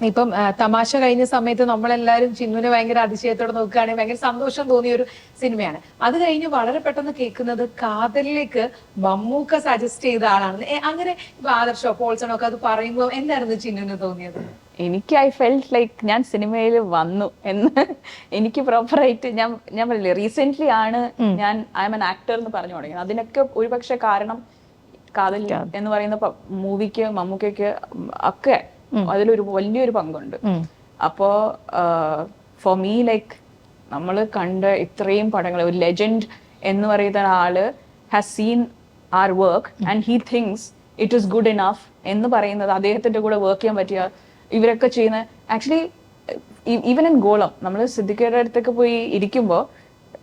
ഇപ്പം തമാശ കഴിഞ്ഞ സമയത്ത് നമ്മളെല്ലാരും ചിന്നുവിനെ ഭയങ്കര അതിശയത്തോടെ നോക്കുകയാണെങ്കിൽ ഭയങ്കര സന്തോഷം തോന്നിയ ഒരു സിനിമയാണ്. അത് കഴിഞ്ഞ് വളരെ പെട്ടെന്ന് കേൾക്കുന്നത് കാതലിലേക്ക് മമ്മൂക്ക സജസ്റ്റ് ചെയ്ത ആളാണ്. അങ്ങനെ ഇപ്പൊ ആദർശോ പോൾസണോ ഒക്കെ അത് പറയുമ്പോൾ എന്തായിരുന്നു ചിന്നുവിന് തോന്നിയത്? എനിക്ക് ഐ ഫെൽറ്റ് ലൈക്ക് ഞാൻ സിനിമയിൽ വന്നു എന്ന് എനിക്ക് പ്രോപ്പറായിട്ട് ഞാൻ പറഞ്ഞില്ലേ റീസെന്റ് ആണ് ഞാൻ ഐ എം ആൻ ആക്ടർ എന്ന് പറഞ്ഞു തുടങ്ങിയത്. അതിനൊക്കെ ഒരുപക്ഷെ കാരണം കാതൽ എന്ന് പറയുന്ന മൂവിക്ക് മമ്മൂക്കയ്ക്ക് ഒക്കെ അതിലൊരു വലിയൊരു പങ്കുണ്ട്. അപ്പോ ഫോർ മീ ലൈക്ക് നമ്മൾ കണ്ട ഇത്രയും പടങ്ങൾ, ഒരു ലെജൻഡ് എന്ന് പറയുന്ന ആള് has seen our work and he thinks it is good enough എന്ന് പറയുന്നത്, അദ്ദേഹത്തിന്റെ കൂടെ വർക്ക് ചെയ്യാൻ പറ്റിയ ഇവരൊക്കെ ചെയ്യുന്ന ആക്ച്വലി ഈവൻ ഇൻ ഗോളം നമ്മൾ സിദ്ദിഖയുടെ അടുത്തൊക്കെ പോയി ഇരിക്കുമ്പോൾ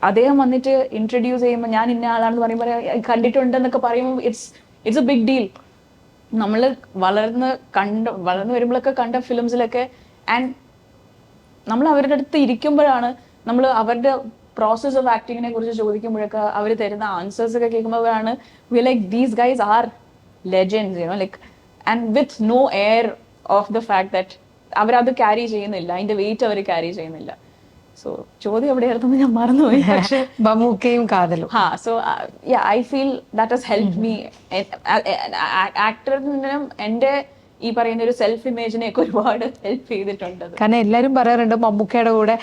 അദ്ദേഹം വന്നിട്ട് ഇൻട്രൊഡ്യൂസ് ചെയ്യുമ്പോൾ ഞാൻ ഇന്ന ആളാണെന്ന് പറയുമ്പോൾ കണ്ടിട്ടുണ്ടെന്നൊക്കെ പറയുമ്പോൾ ഇറ്റ്സ് എ ബിഗ് ഡീൽ. നമ്മൾ വളർന്നു വരുമ്പോഴൊക്കെ കണ്ട ഫിലിംസിലൊക്കെ ആൻഡ് നമ്മൾ അവരുടെ അടുത്ത് ഇരിക്കുമ്പോഴാണ് നമ്മൾ അവരുടെ പ്രോസസ് ഓഫ് ആക്ടിങ്ങിനെ കുറിച്ച് ചോദിക്കുമ്പോഴൊക്കെ അവർ തരുന്ന ആൻസേഴ്സ് ഒക്കെ കേൾക്കുമ്പോഴാണ് we like these guys are legends you know like and with no air of the fact that അവരത് ക്യാരി ചെയ്യുന്നില്ല, അതിന്റെ വെയിറ്റ് അവർ ക്യാരി ചെയ്യുന്നില്ല. സോ ചോദ്യം എവിടെയായിരുന്നു ഞാൻ മറന്നുപോയി. പക്ഷേ മമ്മൂക്കയും കാതലും so I feel that has help me ആക്ടറിനും എന്റെ ഈ പറയുന്ന ഒരു സെൽഫ് ഇമേജിനെയൊക്കെ ഒരുപാട് ഹെൽപ്പ് ചെയ്തിട്ടുണ്ട്. കാരണം എല്ലാരും പറയാറുണ്ട് മമ്മൂക്കയുടെ കൂടെ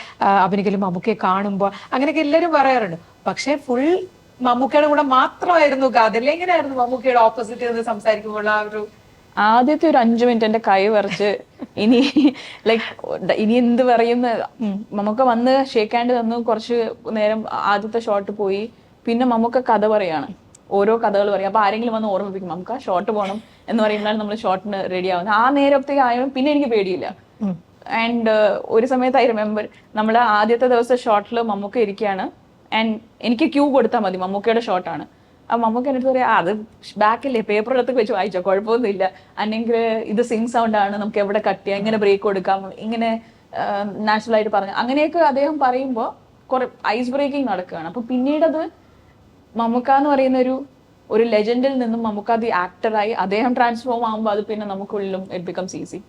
അഭിനയിക്കലും മമ്മൂക്കയെ കാണുമ്പോൾ അങ്ങനെയൊക്കെ എല്ലാരും പറയാറുണ്ട്. പക്ഷെ ഫുൾ മമ്മൂക്കയുടെ കൂടെ മാത്രമായിരുന്നു കാതൽ. എങ്ങനെയായിരുന്നു മമ്മൂക്കയുടെ ഓപ്പോസിറ്റ് നിന്ന് സംസാരിക്കുമ്പോൾ ആ ഒരു ആദ്യത്തെ ഒരു 5 മിനിറ്റ് എന്റെ കൈ വരച്ച് ഇനി ലൈക്ക് ഇനി എന്ത് പറയുന്ന മമ്മൂക്ക വന്ന് ഷേക്ക് ഹാൻഡ് തന്നു. കുറച്ച് നേരം ആദ്യത്തെ ഷോട്ട് പോയി. പിന്നെ മമ്മൂക്ക കഥ പറയാണ്, ഓരോ കഥകൾ പറയും. അപ്പൊ ആരെങ്കിലും വന്ന് ഓർമ്മിപ്പിക്കും നമുക്ക് ഷോട്ട് പോകണം എന്ന് പറയുമ്പോഴാണ് നമ്മൾ ഷോട്ടിന് റെഡി ആവുന്നത്. ആ നേരത്തേക്ക് ആയപ്പോൾ പിന്നെ എനിക്ക് പേടിയില്ല. ആൻഡ് ഒരു സമയത്ത് ഐ റിമെമ്പർ നമ്മുടെ ആദ്യത്തെ ദിവസം ഷോട്ടിൽ മമ്മൂക്ക ഇരിക്കുകയാണ് ആൻഡ് എനിക്ക് ക്യൂ കൊടുത്താൽ മതി, മമ്മൂക്കയുടെ ഷോട്ടാണ്. അപ്പൊ മമ്മൂക്ക എന്നിട്ട് പറയാം അത് ബാക്കില്ലേ പേപ്പറിലൊക്കെ വെച്ച് വായിച്ചോ കുഴപ്പമൊന്നുമില്ല, അല്ലെങ്കിൽ ഇത് സിങ് സൗണ്ട് ആണ്, നമുക്ക് എവിടെ കട്ട് ചെയ്യാം, ഇങ്ങനെ ബ്രേക്ക് കൊടുക്കാം, ഇങ്ങനെ നാച്ചുറൽ ആയിട്ട് പറഞ്ഞു. അങ്ങനെയൊക്കെ അദ്ദേഹം പറയുമ്പോൾ കുറെ ഐസ് ബ്രേക്കിംഗ് നടക്കുകയാണ്. അപ്പൊ പിന്നീട് അത് മമ്മൂക്ക എന്ന് പറയുന്ന ഒരു ലെജൻഡിൽ നിന്നും മമ്മൂക്ക ദി ആക്ടറായി അദ്ദേഹം ട്രാൻസ്ഫോം ആകുമ്പോൾ അത് പിന്നെ നമുക്കുള്ളിലും ഇറ്റ് ബിക്കംസ് ഈസി.